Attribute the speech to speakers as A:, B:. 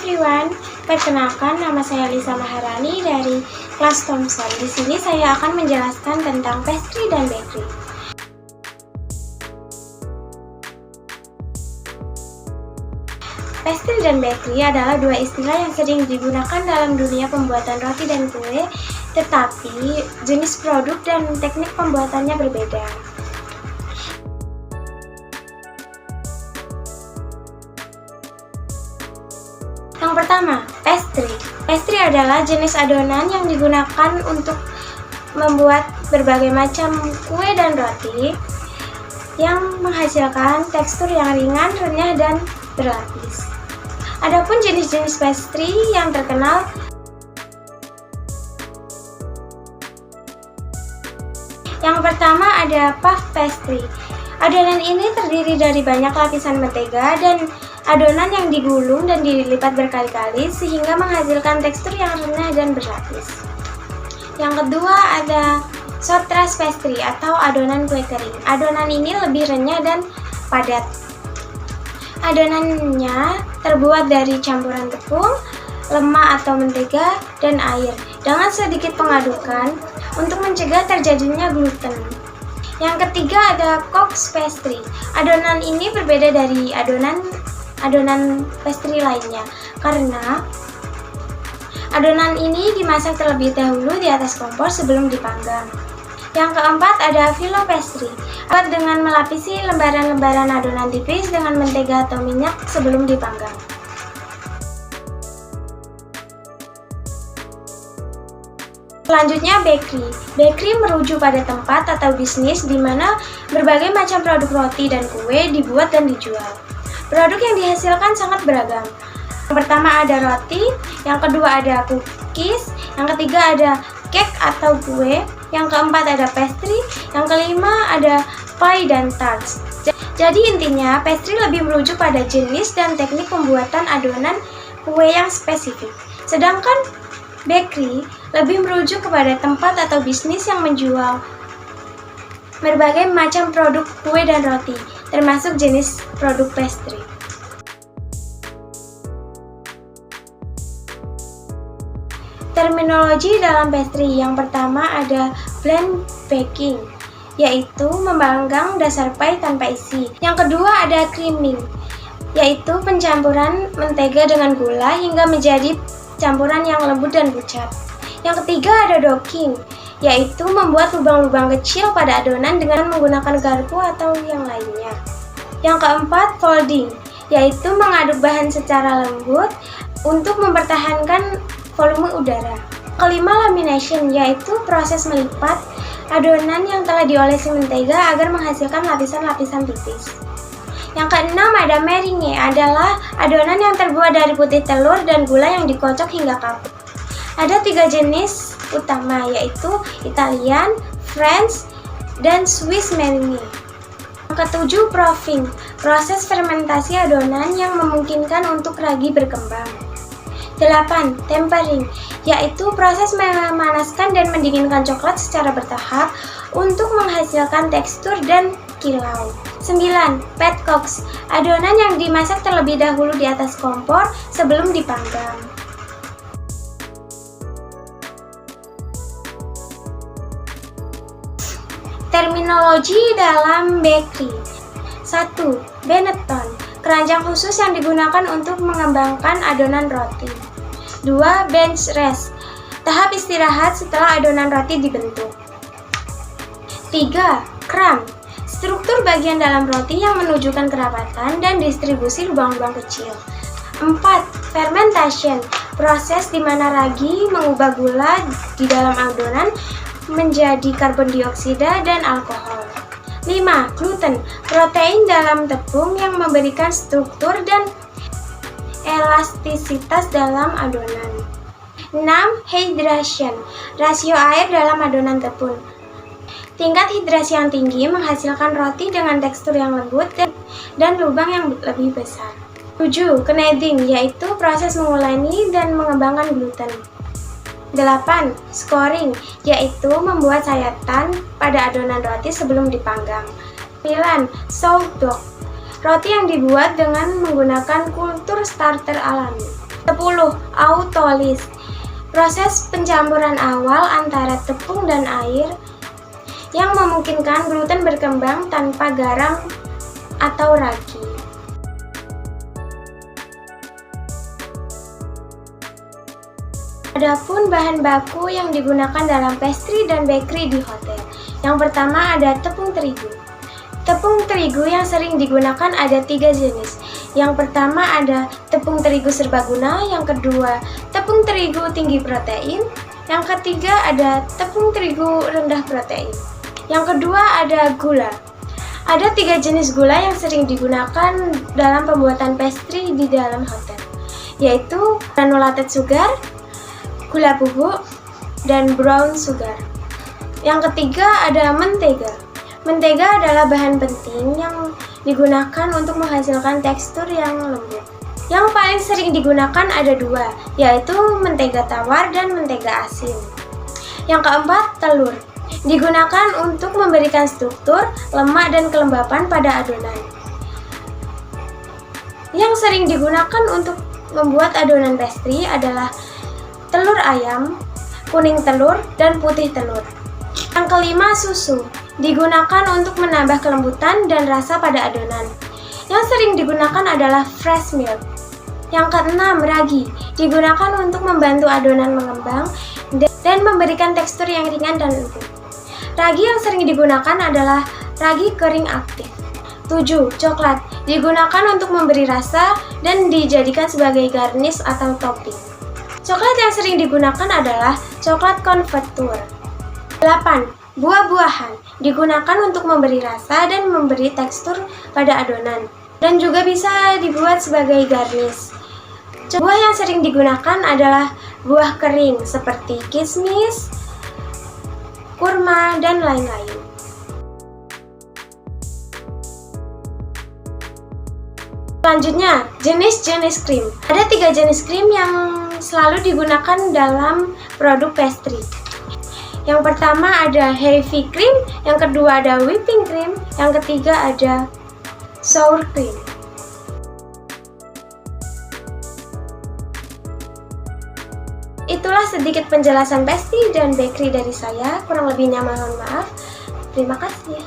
A: everyone, perkenalkan nama saya Lisa Maharani dari kelas Thompson. Di sini saya akan menjelaskan tentang pastry dan bakery. Pastry dan bakery adalah dua istilah yang sering digunakan dalam dunia pembuatan roti dan kue, tetapi jenis produk dan teknik pembuatannya berbeda. Yang pertama, pastry. Pastry adalah jenis adonan yang digunakan untuk membuat berbagai macam kue dan roti yang menghasilkan tekstur yang ringan, renyah, dan berlapis. Adapun jenis-jenis pastry yang terkenal yang pertama ada puff pastry. Adonan ini terdiri dari banyak lapisan mentega dan adonan yang digulung dan dilipat berkali-kali sehingga menghasilkan tekstur yang renyah dan berlapis. Yang kedua ada short crust pastry atau adonan kue kering. Adonan ini lebih renyah dan padat. Adonannya terbuat dari campuran tepung, lemak atau mentega, dan air dengan sedikit pengadukan untuk mencegah terjadinya gluten. Yang ketiga ada Cox pastry. Adonan ini berbeda dari adonan pastry lainnya karena adonan ini dimasak terlebih dahulu di atas kompor sebelum dipanggang. Yang keempat ada phyllo pastry. Buat dengan melapisi lembaran-lembaran adonan tipis dengan mentega atau minyak sebelum dipanggang. Selanjutnya bakery. Bakery merujuk pada tempat atau bisnis di mana berbagai macam produk roti dan kue dibuat dan dijual. Produk yang dihasilkan sangat beragam. Yang pertama ada roti, yang kedua ada cookies, yang ketiga ada cake atau kue, yang keempat ada pastry, yang kelima ada pie dan tarts. Jadi intinya pastry lebih merujuk pada jenis dan teknik pembuatan adonan kue yang spesifik. Sedangkan bakery lebih merujuk kepada tempat atau bisnis yang menjual berbagai macam produk kue dan roti, termasuk jenis produk pastry. Terminologi dalam pastry yang pertama ada blend baking, yaitu memanggang dasar pie tanpa isi. Yang kedua ada creaming, yaitu pencampuran mentega dengan gula hingga menjadi campuran yang lembut dan pucat. Yang ketiga ada docking, yaitu membuat lubang-lubang kecil pada adonan dengan menggunakan garpu atau yang lainnya. Yang keempat folding, yaitu mengaduk bahan secara lembut untuk mempertahankan volume udara. Kelima lamination, yaitu proses melipat adonan yang telah diolesi mentega agar menghasilkan lapisan-lapisan tipis. Yang keenam ada meringue, adalah adonan yang terbuat dari putih telur dan gula yang dikocok hingga kaku. Ada 3 jenis utama, yaitu Italian, French, dan Swiss meringue. Yang ketujuh proofing, proses fermentasi adonan yang memungkinkan untuk ragi berkembang. 8. Tempering, yaitu proses memanaskan dan mendinginkan coklat secara bertahap untuk menghasilkan tekstur dan kilau. 9. Petcox, adonan yang dimasak terlebih dahulu di atas kompor sebelum dipanggang. Terminologi dalam bakery. 1. Benetton, keranjang khusus yang digunakan untuk mengembangkan adonan roti. 2. Bench rest, tahap istirahat setelah adonan roti dibentuk. 3. Crumb, struktur bagian dalam roti yang menunjukkan kerapatan dan distribusi lubang-lubang kecil. 4. Fermentation, proses di mana ragi mengubah gula di dalam adonan menjadi karbon dioksida dan alkohol. 5. Gluten, protein dalam tepung yang memberikan struktur dan elastisitas dalam adonan. 6. Hydration, rasio air dalam adonan tepung. Tingkat hidrasi yang tinggi menghasilkan roti dengan tekstur yang lembut dan lubang yang lebih besar. 7. Kneading, yaitu proses menguleni dan mengembangkan gluten. 8. Scoring, yaitu membuat sayatan pada adonan roti sebelum dipanggang. 9. Sourdough, roti yang dibuat dengan menggunakan kultur starter alami. 10. Autolysis. Proses pencampuran awal antara tepung dan air yang memungkinkan gluten berkembang tanpa garam atau ragi. Adapun bahan baku yang digunakan dalam pastry dan bakery di hotel. Yang pertama ada tepung terigu. Tepung terigu yang sering digunakan ada 3 jenis. Yang pertama ada tepung terigu serbaguna, yang kedua tepung terigu tinggi protein, yang ketiga ada tepung terigu rendah protein. Yang kedua ada gula. Ada 3 jenis gula yang sering digunakan dalam pembuatan pastry di dalam hotel, yaitu granulated sugar, gula bubuk, dan brown sugar. Yang ketiga ada mentega. Mentega adalah bahan penting yang digunakan untuk menghasilkan tekstur yang lembut. Yang paling sering digunakan ada 2, yaitu mentega tawar dan mentega asin. Yang keempat, telur. Digunakan untuk memberikan struktur, lemak, dan kelembapan pada adonan. Yang sering digunakan untuk membuat adonan pastry adalah telur ayam, kuning telur, dan putih telur. Yang kelima, susu. Digunakan untuk menambah kelembutan dan rasa pada adonan. Yang sering digunakan adalah fresh milk. Yang keenam, ragi. Digunakan untuk membantu adonan mengembang dan memberikan tekstur yang ringan dan lembut. Ragi yang sering digunakan adalah ragi kering aktif. 7. Coklat. Digunakan untuk memberi rasa dan dijadikan sebagai garnish atau topping. Coklat yang sering digunakan adalah coklat konfitur. 8. Buah-buahan. Digunakan untuk memberi rasa dan memberi tekstur pada adonan, dan juga bisa dibuat sebagai garnish. Buah yang sering digunakan adalah buah kering seperti kismis, kurma, dan lain-lain. Selanjutnya, jenis-jenis krim. Ada 3 jenis krim yang selalu digunakan dalam produk pastry. Yang pertama ada heavy cream, yang kedua ada whipping cream, yang ketiga ada sour cream. Itulah sedikit penjelasan pastry dan bakery dari saya. Kurang lebihnya mohon maaf. Terima kasih.